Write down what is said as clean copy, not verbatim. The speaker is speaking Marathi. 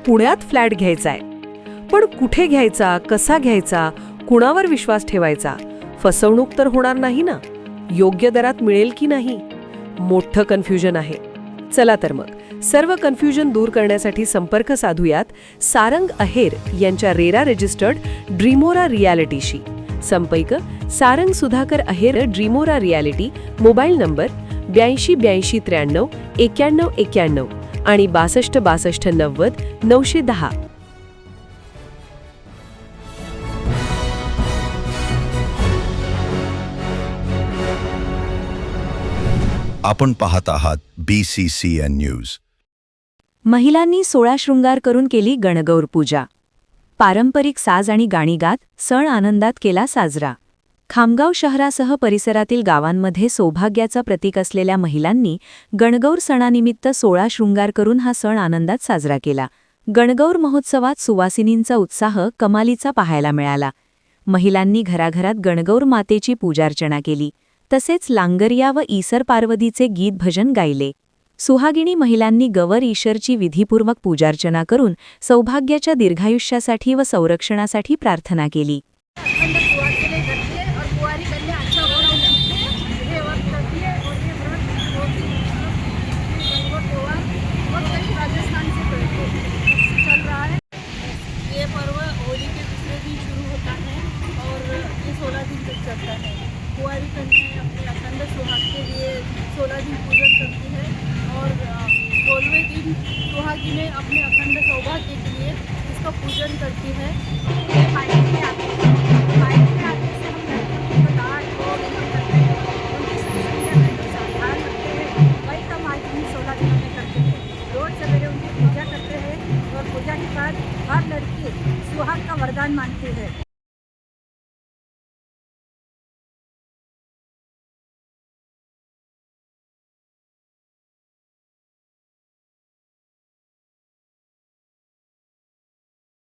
पुण्यात फ्लॅट घ्यायचा आहे. पण कुठे घ्यायचा, कसा घ्यायचा, कुणावर विश्वास ठेवायचा? फसवणूक तर होणार नाही ना? योग्य दरात मिळेल की नाही? मोठं कन्फ्युजन आहे. चला तर मग सर्व कन्फ्युजन दूर करण्यासाठी संपर्क साधूयात सारंग अहेर यांच्या रेरा रजिस्टर्ड ड्रीमोरा रियालिटीशी. संपर्क सारंग सुधाकर अहेर, ड्रीमोरा रियालिटी. मोबाईल नंबर 82 83 91 91 आणि 62 62 90 910. आपण पाहत आहात BCCN न्यूज. महिलांनी 16 शृंगार करून केली गणगौर पूजा. पारंपरिक साज आणि गाणी गात सण आनंदात केला साजरा. खामगाव शहरासह परिसरातील गावांमध्ये सौभाग्याचं प्रतीक असलेल्या महिलांनी गणगौर सणानिमित्त 16 शृंगार करून हा सण आनंदात साजरा केला. गणगौर महोत्सवात सुवासिनींचा उत्साह कमालीचा पाहायला मिळाला. महिलांनी घराघरात गणगौर मातेची पूजार्चना केली. तसेच लांगरिया व ईसर पार्वतीचे गीत भजन गायले. सुहागिणी महिलांनी गवर ईशरची विधीपूर्वक पूजार्चना करून सौभाग्याच्या दीर्घायुष्यासाठी व संरक्षणासाठी प्रार्थना केली. ये पर्व होली के दूसरे दिन शुरू होता है और ये 16 दिन तक चलता है. कुंवारी कन्या अपने अखंड सुहाग के लिए 16 दिन पूजन करती है और 16वें दिन सुहागिनें अपने अखंड सौभाग्य के लिए इसका पूजन करती है. ये पायरी में आते हैं. पायरी में आने से हम लड़कियों को दान और करते हैं. उनकी संस्कृति में जो साधारण रखते हैं वही हम आज इन 16 दिनों में करते हैं. रोज सवेरे उनकी पूजा करते हैं और पूजा के बाद हर लड़की सुहाग का वरदान मांगती है.